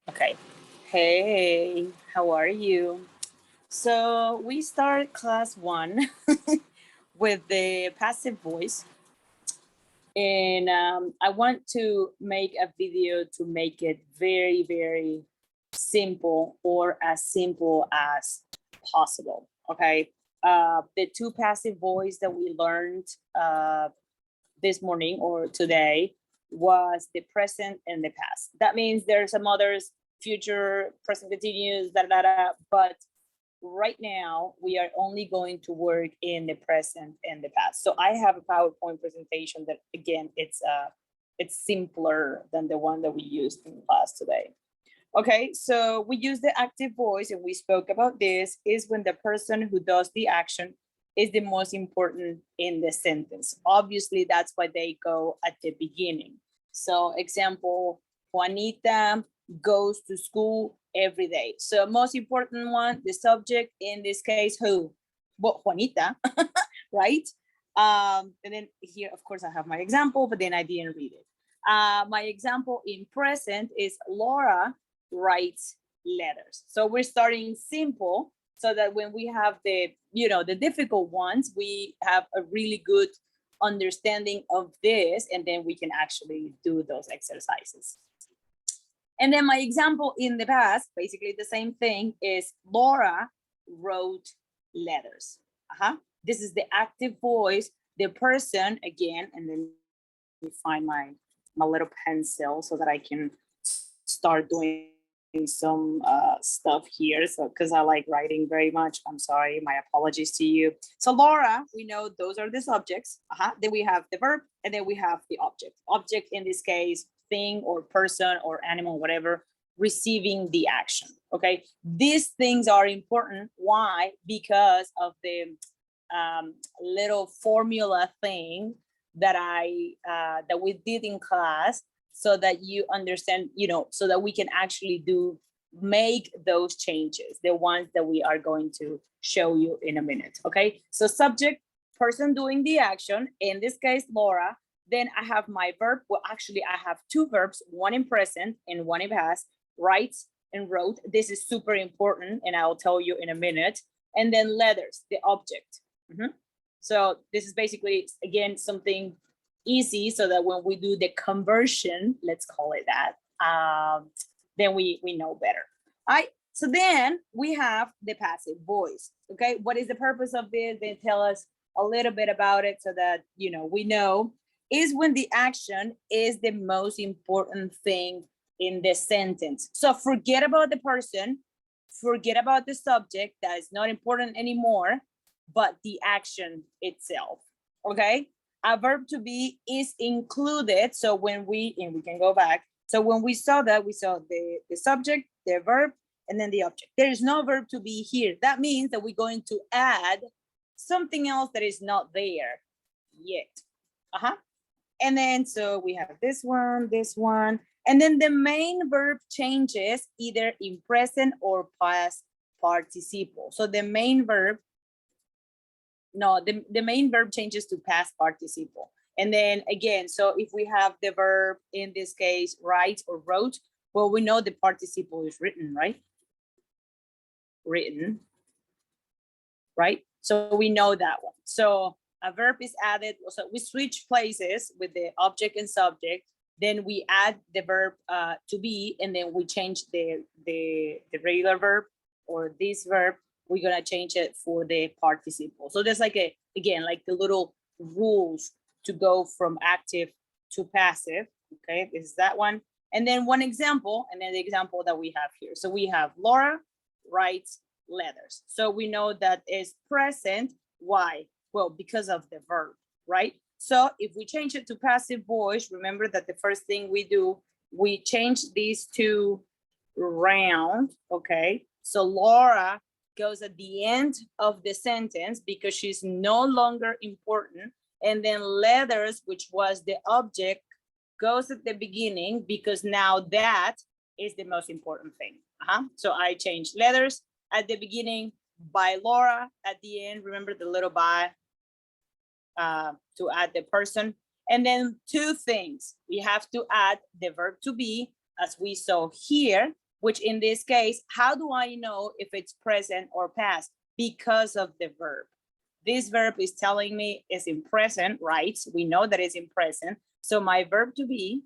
Okay. Hey, how are you? So we start class one with the passive voice. And I want to make a video to make it very, very simple or as simple as possible. Okay. The two passive voice that we learned this morning or today was the present and the past. That means there's some others, future, present continuous, but right now we are only going to work in the present and the past. So I have a PowerPoint presentation that again, it's simpler than the one that we used in class today. Okay, so we use the active voice and we spoke about this is when the person who does the action is the most important in the sentence. Obviously, that's why they go at the beginning. So example, Juanita goes to school every day. So most important one, the subject, in this case, who? Well, Juanita, right? And then here, of course, I have my example, but then I didn't read it. My example in present is Laura writes letters. So we're starting simple so that when we have the difficult ones, we have a really good understanding of this, and then we can actually do those exercises. And then my example in the past, basically the same thing, is Laura wrote letters. This is the active voice, the person again, and then we find my little pencil so that I can start doing some stuff here. So because I like writing very much, I'm sorry, my apologies to you. So Laura, we know those are the subjects. Then we have the verb, and then we have the object. Object in this case, thing or person or animal, whatever, receiving the action. Okay, these things are important. Why? Because of the little formula thing that that we did in class, so that you understand, so that we can actually make those changes, the ones that we are going to show you in a minute. Okay, so subject, person doing the action, in this case Laura. Then I have my verb. Well, actually I have two verbs, one in present and one in past, writes and wrote. This is super important and I'll tell you in a minute. And then letters, the object. So this is basically, again, something easy, so that when we do the conversion, let's call it that, then we know better. All right, so then we have the passive voice. Okay, what is the purpose of this? They tell us a little bit about it so that we know, is when the action is the most important thing in the sentence. So forget about the person, forget about the subject, that is not important anymore, but the action itself. Okay, a verb to be is included. So when we can go back. So when we saw that, we saw the subject, the verb, and then the object. There is no verb to be here. That means that we're going to add something else that is not there yet. And then so we have this one, and then the main verb changes either in present or past participle. So the main verb, the main verb changes to past participle. And then again, so if we have the verb, in this case, write or wrote, well, we know the participle is written, right? Written, right? So we know that one. So a verb is added. So we switch places with the object and subject. Then we add the verb to be, and then we change the regular verb, or this verb, we're gonna change it for the participle. So there's like again, like the little rules to go from active to passive. Okay, this is that one. And then one example, and then the example that we have here. So we have Laura writes letters. So we know that is present. Why? Well, because of the verb, right? So if we change it to passive voice, remember that the first thing we do, we change these two round. Okay, so Laura goes at the end of the sentence because she's no longer important. And then letters, which was the object, goes at the beginning because now that is the most important thing. So I changed letters at the beginning, by Laura at the end. Remember the little by to add the person. And then two things. We have to add the verb to be, as we saw here, which in this case, how do I know if it's present or past? Because of the verb. This verb is telling me it's in present, right? We know that it's in present. So my verb to be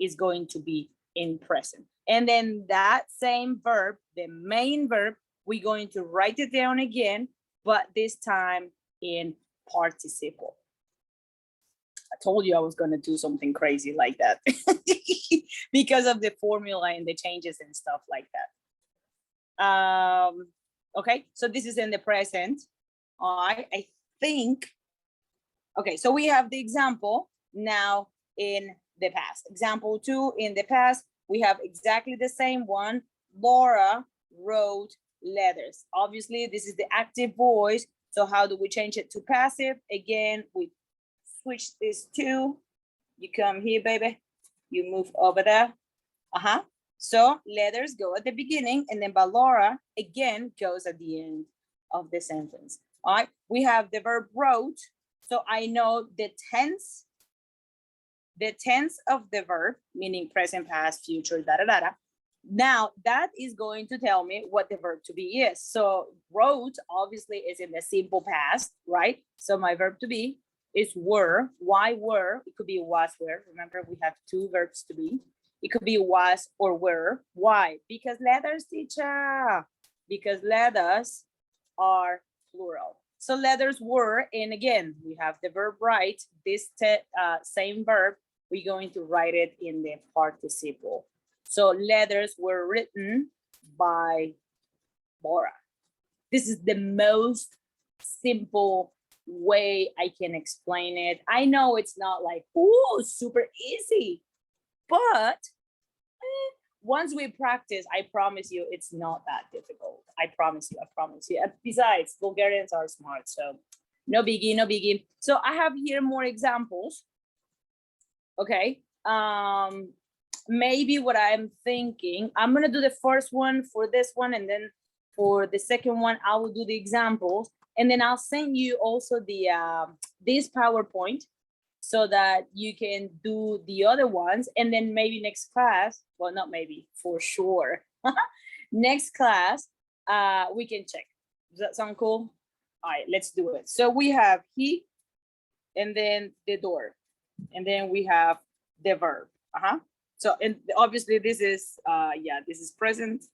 is going to be in present. And then that same verb, the main verb, we're going to write it down again, but this time in participle. I told you I was going to do something crazy like that because of the formula and the changes and stuff like that. Okay, so this is in the present. I think, okay, so we have the example now in the past. Example 2, in the past, we have exactly the same one. Laura wrote letters. Obviously, this is the active voice. So how do we change it to passive? Again, we switch this to, you come here, baby. You move over there. So letters go at the beginning, and then but Laura again goes at the end of the sentence. All right, we have the verb wrote. So I know the tense of the verb, meaning present, past, future, da, da, da, da. Now that is going to tell me what the verb to be is. So wrote obviously is in the simple past, right? So my verb to be is were. Why were? It could be was, were. Remember, we have 2 verbs to be. It could be was or were. Why? Because letters, teacher. Because letters are plural. So letters were, and again, we have the verb write. This same verb, we're going to write it in the participle. So letters were written by Laura. This is the most simple way I can explain it. I know it's not like, oh, super easy, but once we practice, I promise you, it's not that difficult. I promise you, I promise you. Besides, Bulgarians are smart, so no biggie, no biggie. So I have here more examples. Okay, maybe what I'm thinking, I'm gonna do the first one for this one, and then for the second one, I will do the examples, and then I'll send you also the this PowerPoint so that you can do the other ones, and then maybe next class, well, not maybe, for sure, next class, we can check. Does that sound cool? All right, let's do it. So we have he, and then the door, and then we have the verb. So, and obviously this is, yeah, this is present.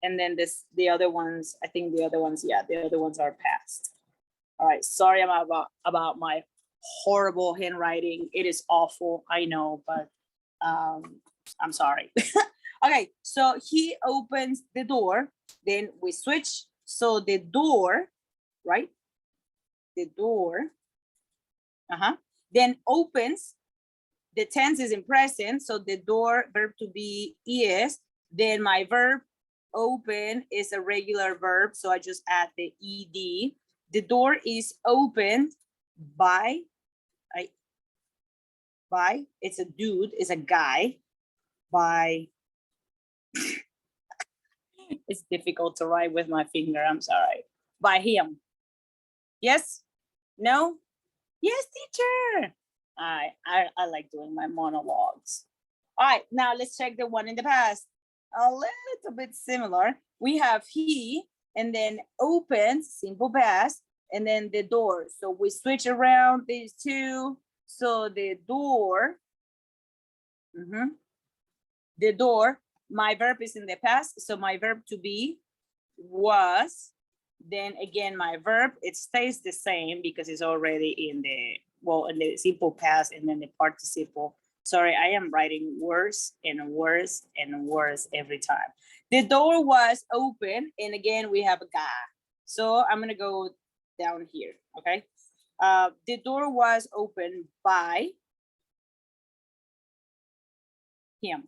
And then the other ones, I think the other ones, yeah, the other ones are past. All right, sorry about my horrible handwriting. It is awful, I know, but I'm sorry. Okay, so he opens the door, then we switch. So the door, right? The door, then opens. The tense is in present, so the door verb to be is, then my verb open is a regular verb, so I just add the ed. The door is opened by, it's a dude, it's a guy, by, it's difficult to write with my finger, I'm sorry, by him. Yes? No? Yes, teacher. I like doing my monologues. All right, now let's check the one in the past. A little bit similar. We have he, and then opens, simple past, and then the door. So we switch around these two. So the door, the door, my verb is in the past. So my verb to be was, then again, my verb, it stays the same because it's already in the, well, in the simple past, and then the participle. Sorry, I am writing worse and worse and worse every time. The door was open, and again, we have a guy. So I'm gonna go down here, okay? The door was opened by him.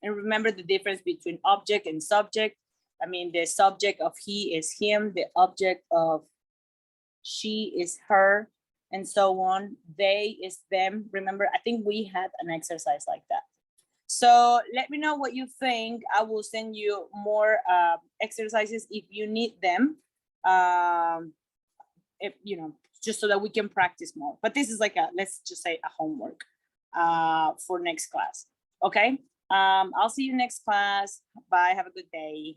And remember the difference between object and subject. I mean, the subject of he is him, the object of she is her, and so on. They is them. Remember, I think we had an exercise like that. So let me know what you think. I will send you more exercises if you need them. If, you know, just so that we can practice more. But this is like a, let's just say a homework for next class. Okay. I'll see you next class. Bye. Have a good day.